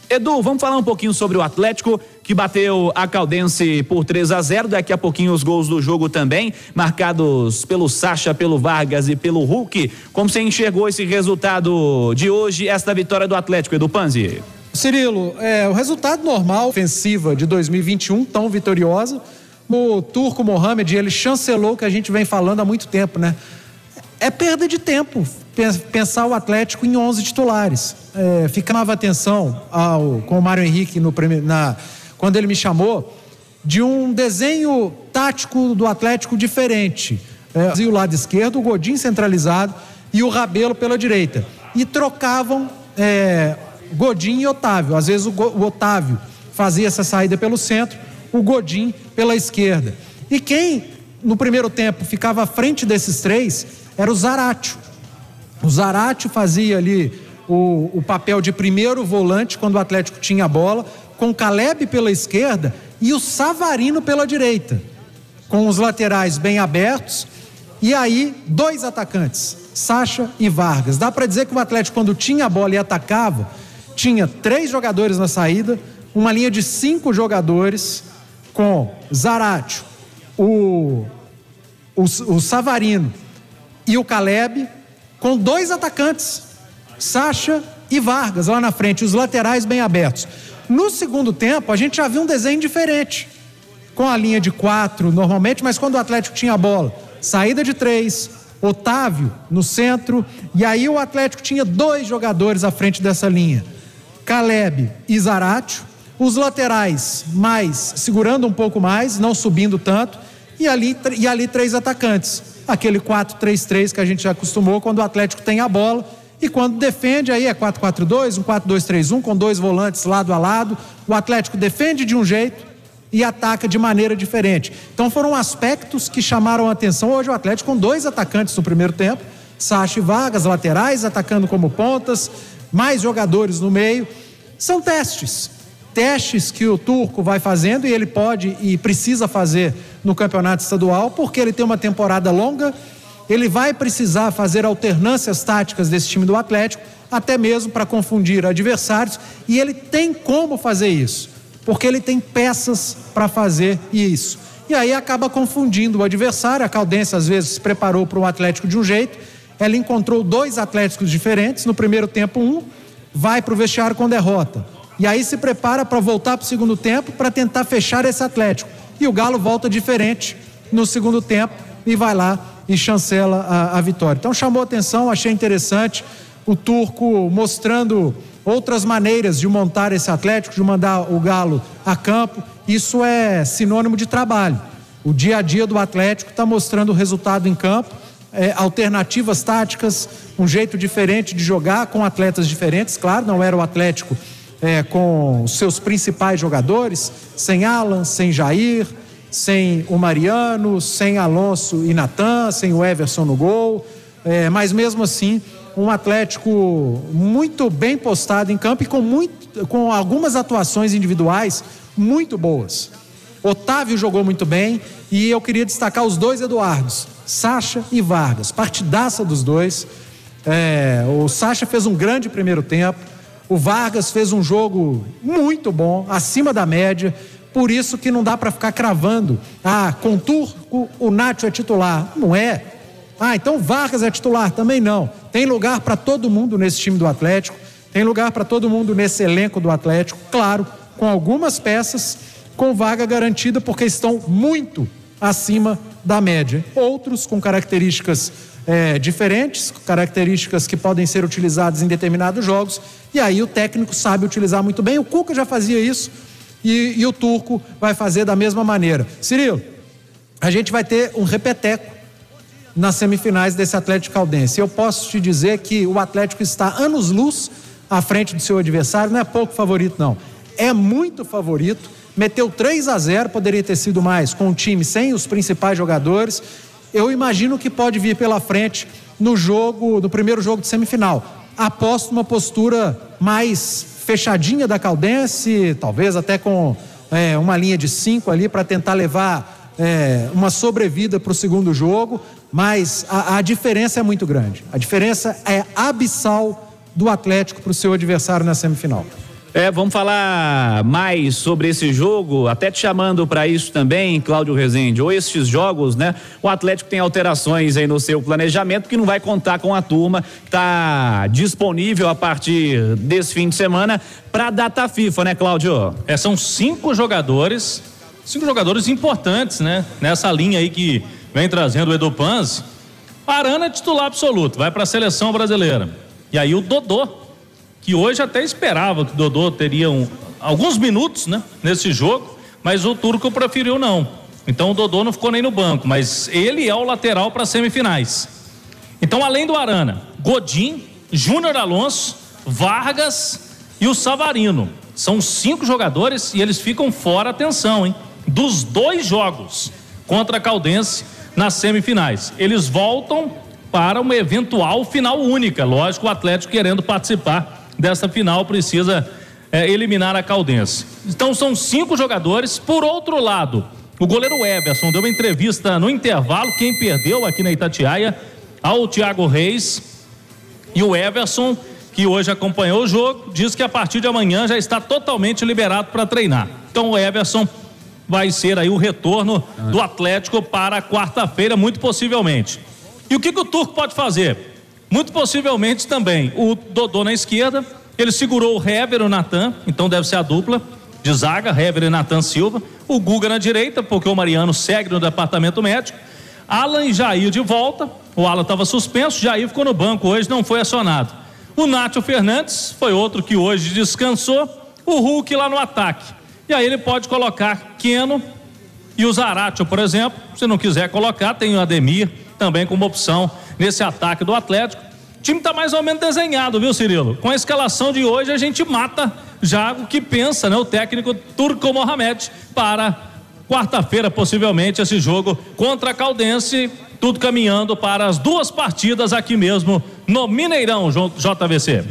Edu, vamos falar um pouquinho sobre o Atlético, que bateu a Caldense por 3-0. Daqui a pouquinho os gols do jogo também, marcados pelo Sacha, pelo Vargas e pelo Hulk. Como você enxergou esse resultado de hoje, esta vitória do Atlético, Edu Panzi? Cirilo, o resultado normal, ofensiva de 2021, tão vitoriosa. O Turco Mohamed, ele chancelou o que a gente vem falando há muito tempo, né? É perda de tempo pensar o Atlético em 11 titulares. Ficava atenção com o Mário Henrique quando ele me chamou, de um desenho tático do Atlético diferente. O lado esquerdo, o Godin centralizado e o Rabelo pela direita. E trocavam Godin e Otávio. Às vezes o Otávio fazia essa saída pelo centro, o Godin pela esquerda. E quem no primeiro tempo ficava à frente desses três era o Zaratio. O Zaratio fazia ali o papel de primeiro volante quando o Atlético tinha a bola, com o Caleb pela esquerda e o Savarino pela direita, com os laterais bem abertos, e aí 2 atacantes, Sacha e Vargas. Dá para dizer que o Atlético, quando tinha a bola e atacava, tinha 3 jogadores na saída, uma linha de 5 jogadores, com Zaratio, o Savarino e o Caleb, com 2 atacantes, Sacha e Vargas lá na frente, os laterais bem abertos. No segundo tempo, a gente já viu um desenho diferente, com a linha de 4 normalmente, mas quando o Atlético tinha a bola, saída de 3, Otávio no centro, e aí o Atlético tinha 2 jogadores à frente dessa linha, Caleb e Zaratio, os laterais segurando um pouco mais, não subindo tanto, e ali 3 atacantes, aquele 4-3-3 que a gente já acostumou quando o Atlético tem a bola, e quando defende aí é 4-4-2, um 4-2-3-1 com 2 volantes lado a lado. O Atlético defende de um jeito e ataca de maneira diferente. Então foram aspectos que chamaram a atenção. Hoje o Atlético com 2 atacantes no primeiro tempo, Sacha e Vargas, laterais atacando como pontas, mais jogadores no meio. São testes que o Turco vai fazendo, e ele pode e precisa fazer no campeonato estadual, porque ele tem uma temporada longa. Ele vai precisar fazer alternâncias táticas desse time do Atlético, até mesmo para confundir adversários, e ele tem como fazer isso, porque ele tem peças para fazer isso. E aí acaba confundindo o adversário. A Caldense às vezes se preparou para um Atlético de um jeito, ela encontrou 2 Atléticos diferentes. No primeiro tempo, um vai para o vestiário com derrota, e aí se prepara para voltar para o segundo tempo para tentar fechar esse Atlético, e o Galo volta diferente no segundo tempo e vai lá e chancela a vitória. Então chamou atenção, achei interessante o Turco mostrando outras maneiras de montar esse Atlético, de mandar o Galo a campo. Isso é sinônimo de trabalho. O dia a dia do Atlético está mostrando o resultado em campo, alternativas táticas, um jeito diferente de jogar com atletas diferentes. Claro, não era o Atlético com os seus principais jogadores, sem Alan, sem Jair, sem o Mariano, sem Alonso e Natan, sem o Everson no gol, mas mesmo assim um Atlético muito bem postado em campo e com algumas atuações individuais muito boas. Otávio jogou muito bem, e eu queria destacar os 2 Eduardos, Sacha e Vargas, partidaça dos 2. O Sacha fez um grande primeiro tempo, o Vargas fez um jogo muito bom, acima da média. Por isso que não dá para ficar cravando, com o Turco o Nacho é titular. Não é. Então Vargas é titular, também não. Tem lugar para todo mundo nesse time do Atlético, tem lugar para todo mundo nesse elenco do Atlético, claro, com algumas peças com vaga garantida, porque estão muito acima da média. Outros com características diferentes, características que podem ser utilizadas em determinados jogos, e aí o técnico sabe utilizar muito bem. O Cuca já fazia isso, e o Turco vai fazer da mesma maneira. Cirilo, a gente vai ter um repeteco nas semifinais desse Atlético Caldense. Eu posso te dizer que o Atlético está anos-luz à frente do seu adversário. Não é pouco favorito, não. É muito favorito. Meteu 3-0, poderia ter sido mais, com o time sem os principais jogadores. Eu imagino que pode vir pela frente no primeiro jogo de semifinal. Aposto uma postura mais fechadinha da Caldense, talvez até com uma linha de 5 ali para tentar levar uma sobrevida para o segundo jogo, mas a diferença é muito grande. A diferença é abissal do Atlético para o seu adversário na semifinal. Vamos falar mais sobre esse jogo, até te chamando para isso também, Cláudio Rezende. Ou estes jogos, né? O Atlético tem alterações aí no seu planejamento, que não vai contar com a turma que está disponível a partir desse fim de semana para a data FIFA, né, Cláudio? São 5 jogadores importantes, né? Nessa linha aí que vem trazendo o Edu Panzi. Arana é titular absoluto, vai para a seleção brasileira. E aí o Dodô, que hoje até esperava que o Dodô teria alguns minutos, né, nesse jogo, mas o Turco preferiu não. Então o Dodô não ficou nem no banco, mas ele é o lateral para semifinais. Então, além do Arana, Godin, Júnior Alonso, Vargas e o Savarino. São 5 jogadores e eles ficam fora, atenção, hein, dos 2 jogos contra a Caldense nas semifinais. Eles voltam para uma eventual final única. Lógico, o Atlético, querendo participar dessa final, precisa eliminar a Caldense. Então são 5 jogadores. Por outro lado, o goleiro Everson deu uma entrevista no intervalo, quem perdeu aqui na Itatiaia, ao Thiago Reis. E o Everson, que hoje acompanhou o jogo, diz que a partir de amanhã já está totalmente liberado para treinar. Então o Everson vai ser aí o retorno do Atlético para quarta-feira, muito possivelmente. E o que o Turco pode fazer? Muito possivelmente também o Dodô na esquerda. Ele segurou o Hever e o Natan, então deve ser a dupla de zaga, Hever e Natan Silva. O Guga na direita, porque o Mariano segue no departamento médico. Alan e Jair de volta. O Alan estava suspenso, Jair ficou no banco hoje, não foi acionado. O Nátio Fernandes foi outro que hoje descansou. O Hulk lá no ataque. E aí ele pode colocar Keno e o Zaratio, por exemplo. Se não quiser colocar, tem o Ademir também como opção nesse ataque do Atlético. O time está mais ou menos desenhado, viu, Cirilo? Com a escalação de hoje a gente mata já o que pensa, né, o técnico Turco Mohamed para quarta-feira, possivelmente, esse jogo contra a Caldense, tudo caminhando para as 2 partidas aqui mesmo no Mineirão, JVC.